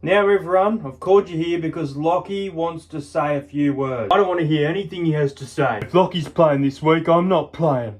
Now everyone, I've called you here because Lockie wants to say a few words. I don't want to hear anything he has to say. If Lockie's playing this week, I'm not playing.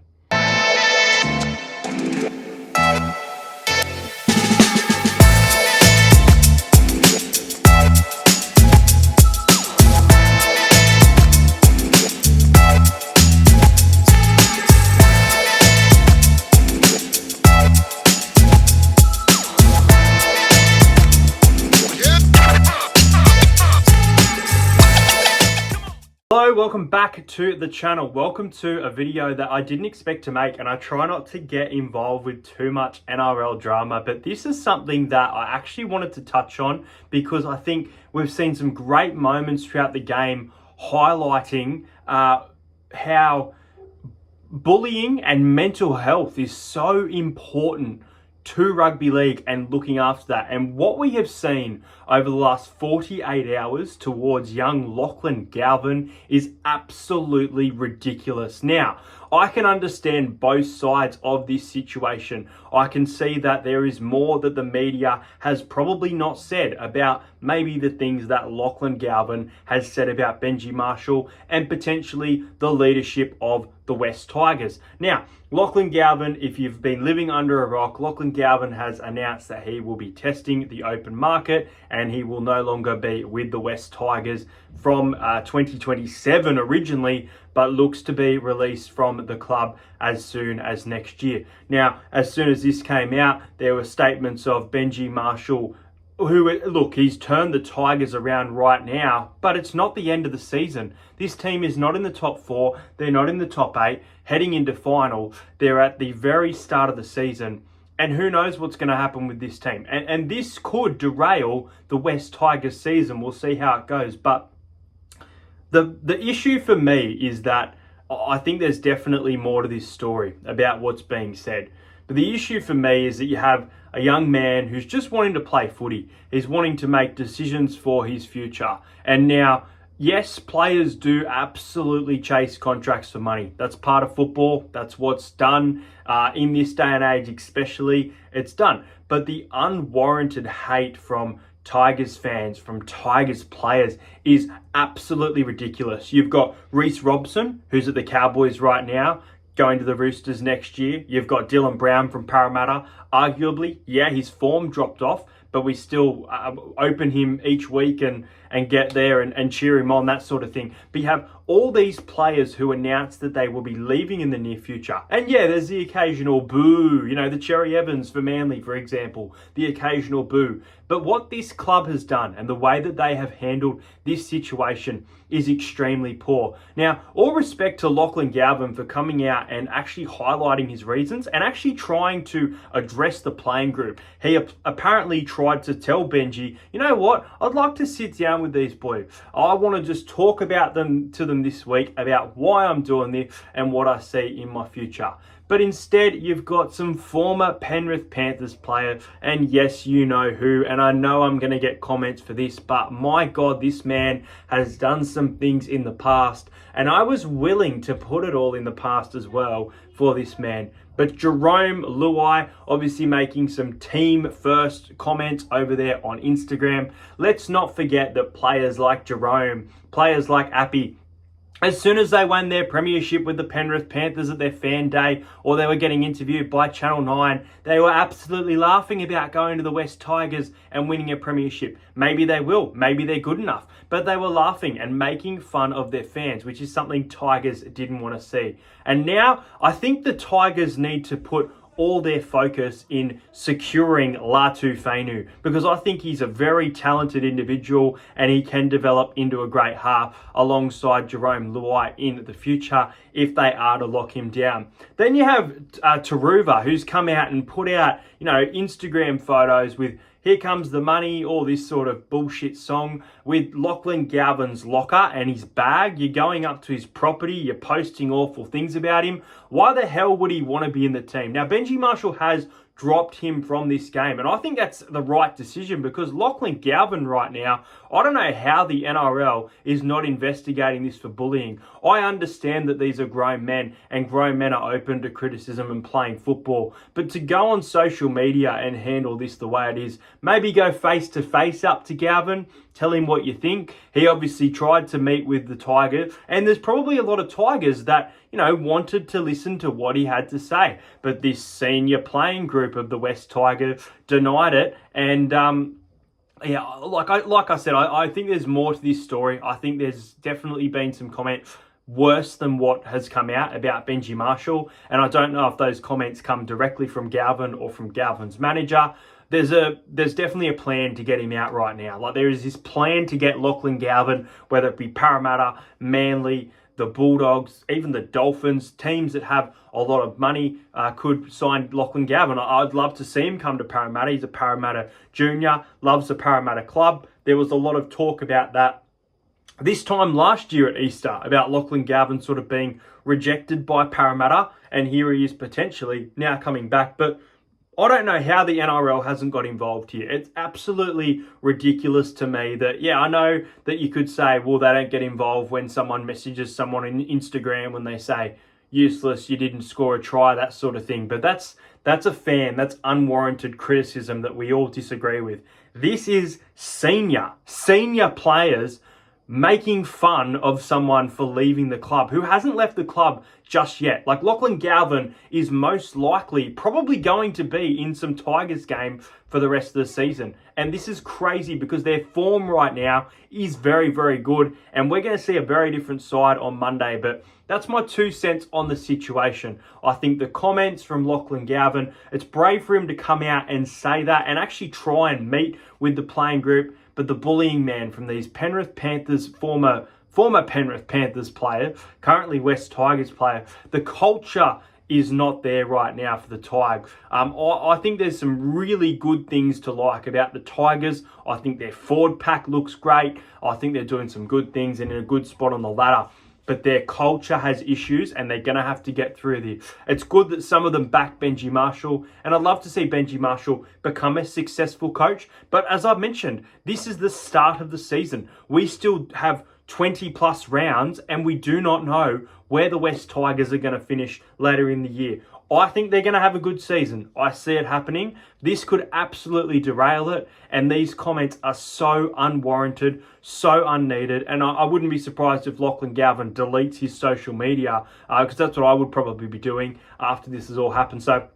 Hello, welcome back to the channel. Welcome to a video that I didn't expect to make, and I try not to get involved with too much NRL drama, but this is something that I actually wanted to touch on because I think we've seen some great moments throughout the game highlighting how bullying and mental health is so important to rugby league and looking after that. And what we have seen over the last 48 hours towards young Lachlan Galvin is absolutely ridiculous. Now, I can understand both sides of this situation. I can see that there is more that the media has probably not said about maybe the things that Lachlan Galvin has said about Benji Marshall and potentially the leadership of the West Tigers. Now, Lachlan Galvin, if you've been living under a rock, Lachlan Galvin has announced that he will be testing the open market and he will no longer be with the West Tigers from 2027 originally, but looks to be released from the club as soon as next year. Now, as soon as this came out, there were statements of Benji Marshall, who, look, he's turned the Tigers around right now, but it's not the end of the season. This team is not in the top 4. They're not in the top 8. Heading into final, they're at the very start of the season. And who knows what's going to happen with this team. And this could derail the West Tigers season. We'll see how it goes. But the issue for me is that I think there's definitely more to this story about what's being said. But the issue for me is that you have a young man who's just wanting to play footy. He's wanting to make decisions for his future. And now, yes, players do absolutely chase contracts for money. That's part of football. That's what's done in this day and age, especially. It's done. But the unwarranted hate from Tigers fans, from Tigers players, is absolutely ridiculous. You've got Reece Robson, who's at the Cowboys right now, going to the Roosters next year. You've got Dylan Brown from Parramatta. Arguably, yeah, his form dropped off, but we still open him each week and get there and cheer him on, that sort of thing. But you have all these players who announced that they will be leaving in the near future. And yeah, there's the occasional boo, the Cherry Evans for Manly, for example, the occasional boo. But what this club has done and the way that they have handled this situation is extremely poor. Now, all respect to Lachlan Galvin for coming out and actually highlighting his reasons and actually trying to address the playing group. He apparently tried to tell Benji, you know what, I'd like to sit down with these boys. I want to just talk about them to them this week about why I'm doing this and what I see in my future. But instead, you've got some former Penrith Panthers players, and yes, you know who, and I know I'm going to get comments for this, but my God, this man has done some things in the past, and I was willing to put it all in the past as well for this man. But Jerome Luai obviously making some team first comments over there on Instagram. Let's not forget that players like Jerome, players like Appy, as soon as they won their premiership with the Penrith Panthers at their fan day, or they were getting interviewed by Channel 9, they were absolutely laughing about going to the West Tigers and winning a premiership. Maybe they will, maybe they're good enough, but they were laughing and making fun of their fans, which is something Tigers didn't want to see. And now I think the Tigers need to put all their focus in securing Latu Fainu, because I think he's a very talented individual and he can develop into a great half alongside Jerome Luai in the future if they are to lock him down. Then you have Taruva, who's come out and put out, Instagram photos with "Here Comes the Money," all this sort of bullshit song with Lachlan Galvin's locker and his bag. You're going up to his property, you're posting awful things about him. Why the hell would he want to be in the team? Now, Benji Marshall has dropped him from this game. And I think that's the right decision, because Lachlan Galvin right now, I don't know how the NRL is not investigating this for bullying. I understand that these are grown men, and grown men are open to criticism and playing football. But to go on social media and handle this the way it is, maybe go face to face up to Galvin, tell him what you think. He obviously tried to meet with the Tigers, and there's probably a lot of Tigers that, wanted to listen to what he had to say. But this senior playing group of the West Tigers denied it. And like I said, I think there's more to this story. I think there's definitely been some comments worse than what has come out about Benji Marshall. And I don't know if those comments come directly from Galvin or from Galvin's manager. There's definitely a plan to get him out right now. Like, there is this plan to get Lachlan Galvin, whether it be Parramatta, Manly, the Bulldogs, even the Dolphins, teams that have a lot of money could sign Lachlan Galvin. I'd love to see him come to Parramatta. He's a Parramatta junior, loves the Parramatta club. There was a lot of talk about that this time last year at Easter, about Lachlan Galvin sort of being rejected by Parramatta, and here he is potentially now coming back. But I don't know how the NRL hasn't got involved here. It's absolutely ridiculous to me that, I know that you could say, well, they don't get involved when someone messages someone on Instagram when they say, useless, you didn't score a try, that sort of thing. But that's a fan. That's unwarranted criticism that we all disagree with. This is senior players making fun of someone for leaving the club who hasn't left the club just yet. Like, Lachlan Galvin is most likely probably going to be in some Tigers game for the rest of the season. And this is crazy, because their form right now is very, very good. And we're going to see a very different side on Monday. But that's my 2 cents on the situation. I think the comments from Lachlan Galvin, it's brave for him to come out and say that and actually try and meet with the playing group. But the bullying man from these Penrith Panthers, former Penrith Panthers player, currently West Tigers player, the culture is not there right now for the Tigers. I think there's some really good things to like about the Tigers. I think their forward pack looks great. I think they're doing some good things and in a good spot on the ladder. But their culture has issues, and they're going to have to get through this. It's good that some of them back Benji Marshall, and I'd love to see Benji Marshall become a successful coach. But as I've mentioned, this is the start of the season. We still have 20 plus rounds, and we do not know where the West Tigers are going to finish later in the year. I think they're going to have a good season. I see it happening. This could absolutely derail it. And these comments are so unwarranted, so unneeded. And I wouldn't be surprised if Lachlan Galvin deletes his social media, because that's what I would probably be doing after this has all happened. So,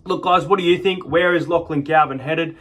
look, guys, what do you think? Where is Lachlan Galvin headed?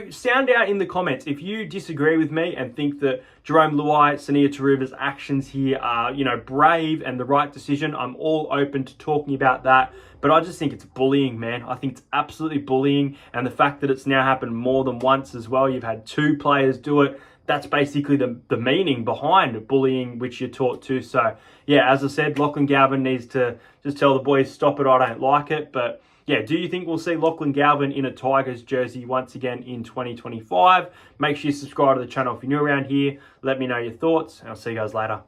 Sound out in the comments if you disagree with me and think that Jerome Luai, Sania Taruva's actions here are, brave and the right decision. I'm all open to talking about that. But I just think it's bullying, man. I think it's absolutely bullying. And the fact that it's now happened more than once as well. You've had 2 players do it. That's basically the meaning behind bullying, which you're taught to. So, as I said, Lachlan Galvin needs to just tell the boys, stop it, I don't like it. But do you think we'll see Lachlan Galvin in a Tigers jersey once again in 2025? Make sure you subscribe to the channel if you're new around here. Let me know your thoughts, and I'll see you guys later.